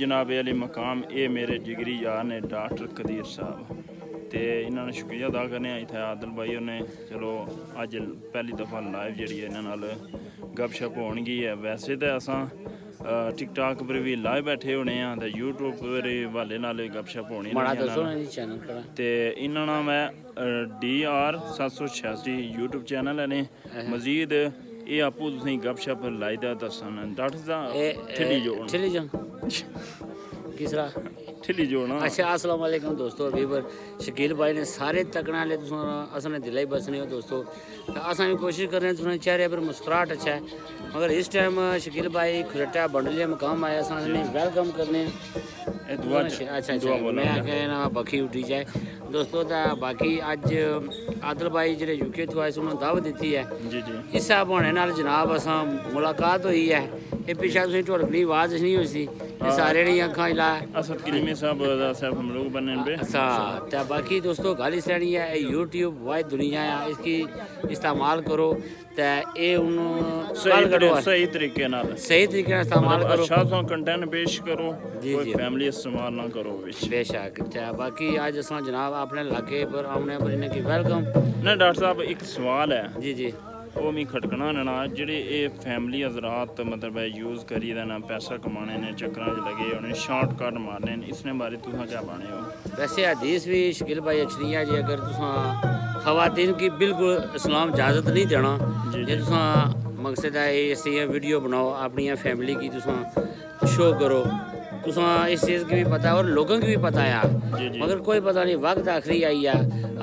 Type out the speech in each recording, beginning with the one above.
जनाब अली मकाम ये मेरे जिगरी यार ने डॉक्टर कदीर साहब तो इन्होंने शुक्रिया अदा करने इतने आदिल भाई ने चलो अज पहली दफ़ा लाइव जी इन्होंने गपशप होगी है। वैसे तो असा टिकटॉक पर भी लाइव बैठे होने तो यूट्यूब पर हवाले नाल गपशप होनी तो इन्होंने मैं DR 786 यूट्यूब चैनल है मजीद ये आपू तुसें गपशप लाई दा दसन डॉक्टर साहब ठिली जो किसरा ठिली जो ना। अच्छा अस्सलाम वालेकुम दोस्तों। अभी पर शकील भाई ने सारे तकना वाले असने दिल ही बसने हो दोस्तों। तो असा भी कोशिश कर रहे हैं तुम्हारे चेहरे पर मुस्कुराहट अच्छा है मगर इस टाइम शकील भाई खुरटा बंडलिया मकाम आया असने वेलकम करने अच्छा मैं आखे ना बखी उठी जाए दोस्तों। तो बाकी अज आदिल भाई जो यूके तो आए उन्होंने दावत दी है जी जी इस हिसाब होने नाल जनाब असा मुलाकात हुई है। ये पिछा तुम ढोलकनी आवाज़ नहीं हुई सी सारे ने अखा हिला असद करीमी साहब हम लोग बने पे अच्छा। तो बाकी दोस्तों गल इस तरह है यूट्यूब वाई दुनिया है इसकी इस्तेमाल करो तो ये सही तरीके सही तरीके इस्तेमाल करो अच्छा सा कंटेंट पेश करो जी कोई जी फैमिली इस्तेमाल ना करो बेशक। बाकी आज अस जनाब अपने इलाके पर आने पर इन्हें की वेलकम ना। डॉक्टर साहब एक सवाल है जी जी वो मैं खटकना ना जेडे ये फैमिली हजरात मतलब यूज़ करी ना पैसा कमाने ने चक्कर लगे उन्हें शॉर्टकट मारने इसने बारे तुम क्या बाने हो। वैसे हदीस भी शकील भाई अच्छी है जी अगर तुम खवातीन की बिल्कुल इस्लाम इजाज़त नहीं देना जे तुम मकसद है ऐसी वीडियो बनाओ अपनी फैमिली की तुम शो करो तुसा इस चीज़ की भी पता है और लोगों की भी पता है मगर कोई पता नहीं वक्त आखिरी आई है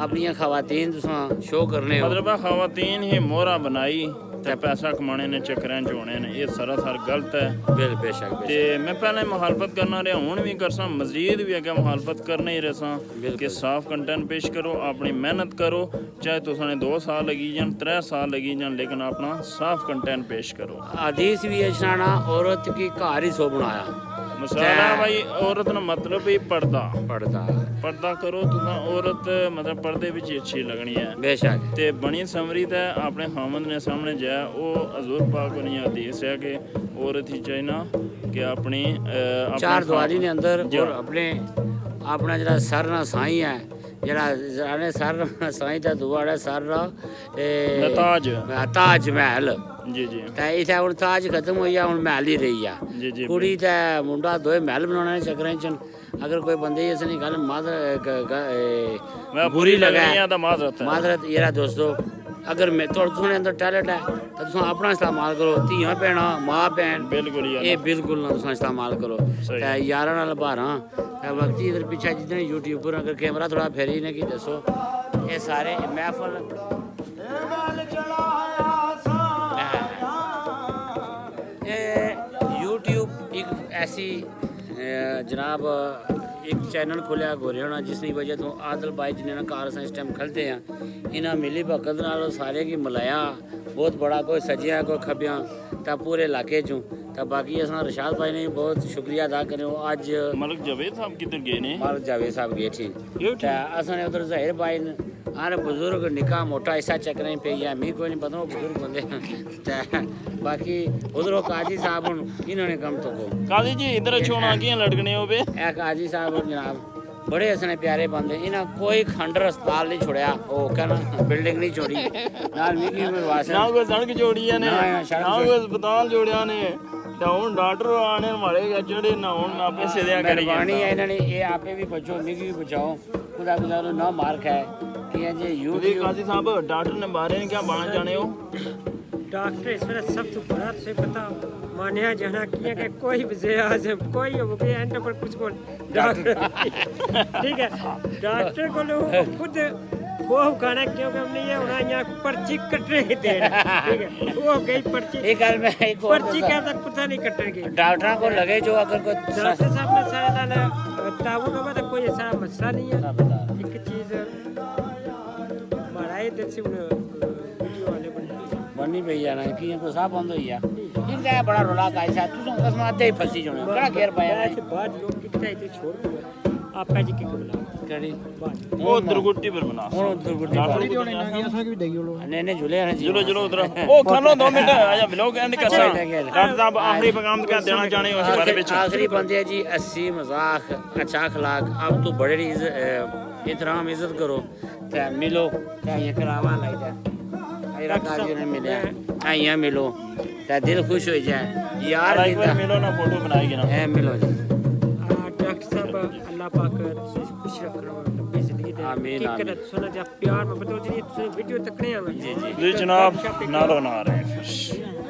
अपनी खवातीन तुसा शो करने मतलब खवातीन ही मोहरा बनाई ते पैसा कमाने ने चक्कर च होने ने ये सरासर गलत है बेशक। ते मैं पहले मुखालफत करना रहा हूँ भी करसा मजीद भी अगर मुखालफत करना ही रहा कि साफ कंटेंट पेश करो अपनी मेहनत करो चाहे तुसाने 2 साल लगी जान 3 साल लगी जान लेकिन अपना साफ कंटेंट पेश करो। हदीस भी है औरत की घर ही सो बनाया मसाला भाई औरत ना मतलब ही पर्दा करो तुम औरत मतलब पर्दे विच अच्छी लगनी है बेशक ते बनी समरी ते अपने खामद ने सामने जाए वो हजूर पाक ने हदीस है कि औरत ही चाहिए कि अपनी चार द्वारी ने अंदर और अपना जरा सर ना साई है जरा सर साई का दुआ सर ताज महल जी जी इतने हूँ ताज खत्म हो गया हूँ महल ही रही है कुड़ी तो मुंडा दो महल बनाने चक्कर च अगर कोई बंदे ऐसे नहीं गल बुरी लगा माजरत ये दोस्तों अगर मैं थोड़े अंदर टैलेंट है तो तुम अपना इस्तेमाल करो धियां भैन माँ भैन ये बिल्कुल ना तुम इस्तेमाल करो यार नाल बारा वक्त इधर पीछे जितने यूट्यूब पर अगर कैमरा थोड़ा फेरी ने की दसो ये सारे महफल यूट्यूब एक ऐसी जनाब एक चैनल खोलिया गोरे होना जिसकी वजह तो आदिल भाई जिन्हें कार इस टाइम खलते हैं इन्हें मिली भगत नाल सारे की मिलाया बहुत बड़ा कोई सजिया कोई खबिया तो पूरे इलाके चूँ तो बाकी अस रशाद भाई ने बहुत शुक्रिया अदा करें अज मलिक जावेद साहब किधर गए ने मलिक जावेद साहब गए ठीक असने उधर जहीर भाई आने बुजुर्ग निका मोटा ऐसा चक्कर नहीं पे है मी कोई नहीं पता बुजुर्ग बंदे बाकी उधरों काजी साहब इन्होंने कम तो को काजी जी इधर छोड़ा की लड़कने हो बे काजी साहब जनाब बड़े हसने प्यारे बंदे इन्हें कोई खंडर अस्पताल नहीं छोड़िया ओ कहना बिल्डिंग नहीं छोड़ी नाल मी की वास ना कोई सड़क जोड़ी ने ना कोई अस्पताल जोड़िया ने तो हुन डॉक्टर आने वाले जड़े ना हुन आपे सीधा करी मेहरबानी है इन्होंने ये आपे भी बचो मी भी बचाओ खुदा गुजारो ना मार खाए कि ये यूट्यूब काजी साहब डॉक्टर ने बारे में क्या बना जाने हो डॉक्टर इस वक्त सब तो बड़ा से पता मानिया जाना किया कि कोई वज़ीर कोई हो गया एंड पर कुछ को डॉक्टर ठीक है डॉक्टर को लोग खुद वो खाना क्योंकि हमने ये होना यहाँ पर्ची कटने ही दे ठीक है वो गई पर्ची एक बार मैं एक पर्ची क्या तक पता नहीं कटेगी डॉक्टर को लगे जो अगर कोई डॉक्टर साहब ने सारे नाल ताबून होगा तो कोई ऐसा मसला नहीं है एक चीज़ हमारा ये देसी वीडियो वाले बननी पई जाना कि को साफ बंद हो गया इनका बड़ा रोला का ऐसा तू कसम आते ही फंसी जो बड़ा घेर पाया बाद लोग कितना इतने छोड़ आपका जी की कबला ਕਿਹੜੀ ਉਹ ਦਰਗੁੱਟੀ ਪਰ ਬਣਾ ਹੁਣ ਦੁਰਗੁੱਟੀ ਨੇ ਨੇ ਝੁਲੇ ਹਨ ਜੀ ਚਲੋ ਚਲੋ ਉਧਰ ਉਹ ਖਾਨੋ 2 ਮਿੰਟ ਆਜਾ ਵਲੋਗ ਐਂਡ ਕਰਨਾ ਡਾਕਟਰ ਸਾਹਿਬ ਆਖਰੀ ਪੈगाम क्या देना चाहने हो इस बारे में आखिरी बंदे जी हंसी मजाक अच्छा अखलाक अब तो बड़े एहतराम इज्जत करो ते मिलो ते ये करावा लाई जा मेरा काजी ने मिले आइया मिलो ते दिल खुश हो जाए यार एक बार मिलो ना फोटो बनाएगी ना ए मिलो जी डॉक्टर साहब अल्लाह पाक खुश रखना लंबी जिंदगी दे आमीन, की करत सुना जा प्यार मोहब्बत जी वीडियो तकने आवे जी जी जी जनाब नालो ना आ रहे हैं